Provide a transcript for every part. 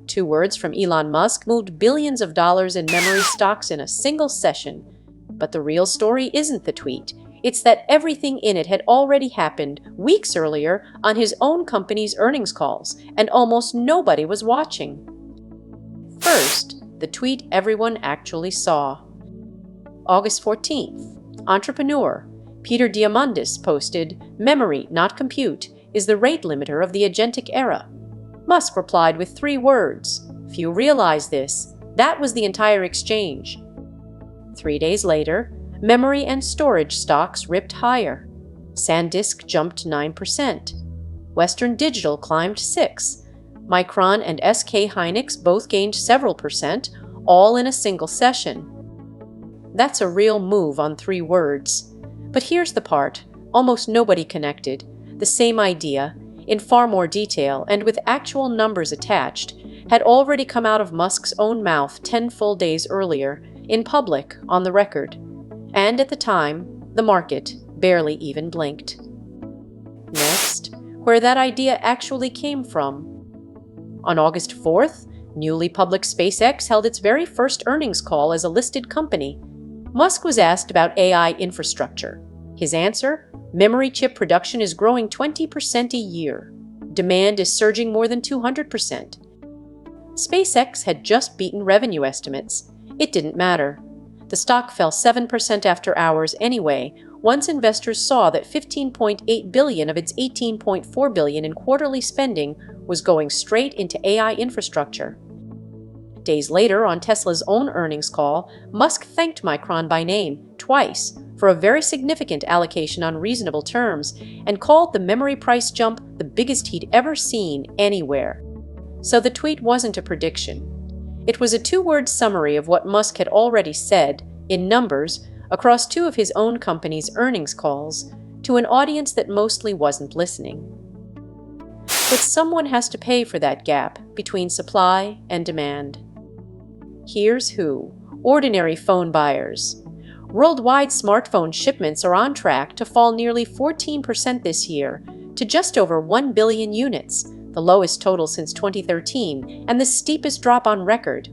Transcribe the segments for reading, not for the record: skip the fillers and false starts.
2 words from Elon Musk moved billions of dollars in memory stocks in a single session. But the real story isn't the tweet. It's that everything in it had already happened weeks earlier on his own company's earnings calls, and almost nobody was watching. First, the tweet everyone actually saw. August 14th, entrepreneur Peter Diamandis posted, "Memory, not compute, is the rate limiter of the agentic era." Musk replied with 3 words. Few realize this. That was the entire exchange. 3 days later, memory and storage stocks ripped higher. SanDisk jumped 9%. Western Digital climbed 6%. Micron and SK Hynix both gained several percent, all in a single session. That's a real move on 3 words. But here's the part almost nobody connected. The same idea, in far more detail and with actual numbers attached, had already come out of Musk's own mouth 10 full days earlier, in public, on the record. And at the time, the market barely even blinked. Next, where that idea actually came from. On August 4th, newly public SpaceX held its very first earnings call as a listed company. Musk was asked about AI infrastructure. His answer? Memory chip production is growing 20% a year. Demand is surging more than 200%. SpaceX had just beaten revenue estimates. It didn't matter. The stock fell 7% after hours anyway, once investors saw that $15.8 billion of its $18.4 billion in quarterly spending was going straight into AI infrastructure. Days later, on Tesla's own earnings call, Musk thanked Micron by name, twice, for a very significant allocation on reasonable terms, and called the memory price jump the biggest he'd ever seen anywhere. So the tweet wasn't a prediction. It was a 2-word summary of what Musk had already said, in numbers, across 2 of his own company's earnings calls, to an audience that mostly wasn't listening. But someone has to pay for that gap between supply and demand. Here's who: ordinary phone buyers. Worldwide smartphone shipments are on track to fall nearly 14% this year, to just over 1 billion units, the lowest total since 2013 and the steepest drop on record.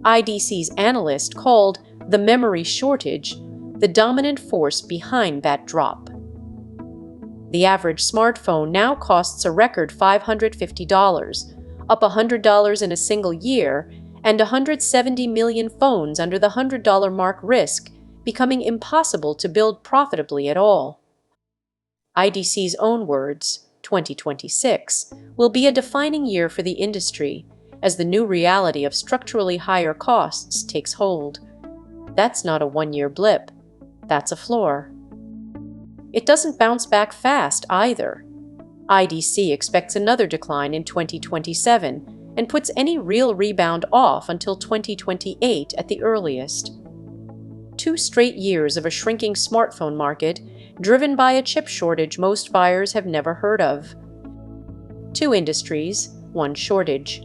IDC's analyst called the memory shortage the dominant force behind that drop. The average smartphone now costs a record $550, up $100 in a single year, and 170 million phones under the $100 mark risk becoming impossible to build profitably at all. IDC's own words, 2026, will be a defining year for the industry as the new reality of structurally higher costs takes hold. That's not a one-year blip. That's a floor. It doesn't bounce back fast either. IDC expects another decline in 2027 and puts any real rebound off until 2028 at the earliest. 2 straight years of a shrinking smartphone market driven by a chip shortage most buyers have never heard of. 2 industries, 1 shortage.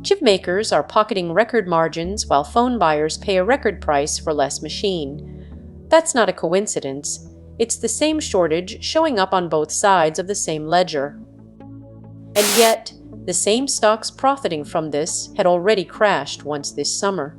Chip makers are pocketing record margins while phone buyers pay a record price for less machine. That's not a coincidence. It's the same shortage showing up on both sides of the same ledger. And yet, the same stocks profiting from this had already crashed once this summer.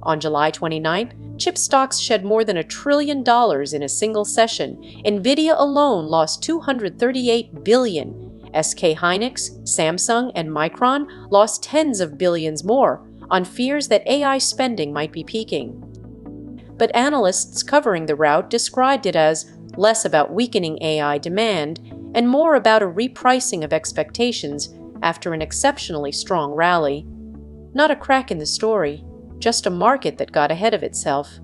On July 29, chip stocks shed more than $1 trillion in a single session. Nvidia alone lost $238 billion. SK Hynix, Samsung, and Micron lost tens of billions more on fears that AI spending might be peaking. But analysts covering the rout described it as less about weakening AI demand and more about a repricing of expectations after an exceptionally strong rally. Not a crack in the story, just a market that got ahead of itself.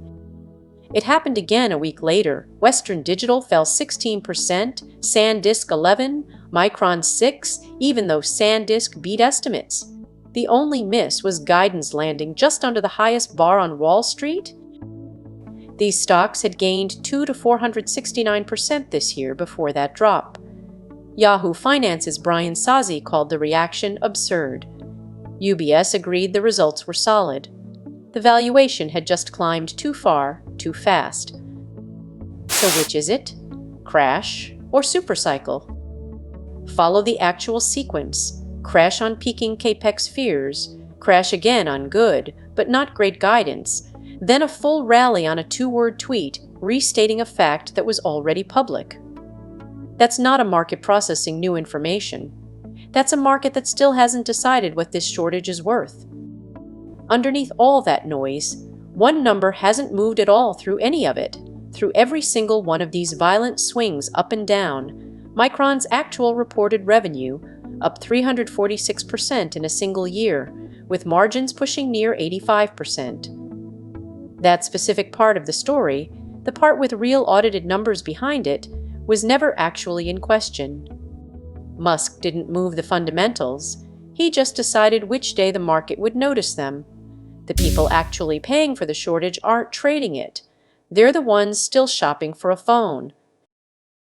It happened again a week later. Western Digital fell 16%, SanDisk 11%, Micron 6%, even though SanDisk beat estimates. The only miss was guidance landing just under the highest bar on Wall Street. These stocks had gained 200 to 469% this year before that drop. Yahoo Finance's Brian Sazi called the reaction absurd. UBS agreed the results were solid. The valuation had just climbed too far, too fast. So which is it? Crash or supercycle? Follow the actual sequence. crash on peaking capex fears, crash again on good, but not great guidance, then a full rally on a two-word tweet restating a fact that was already public. That's not a market processing new information. That's a market that still hasn't decided what this shortage is worth. Underneath all that noise, one number hasn't moved at all through any of it. Through every single one of these violent swings up and down, Micron's actual reported revenue up 346% in a single year, with margins pushing near 85%. That specific part of the story, the part with real audited numbers behind it, was never actually in question. Musk didn't move the fundamentals. He just decided which day the market would notice them. The people actually paying for the shortage aren't trading it. They're the ones still shopping for a phone,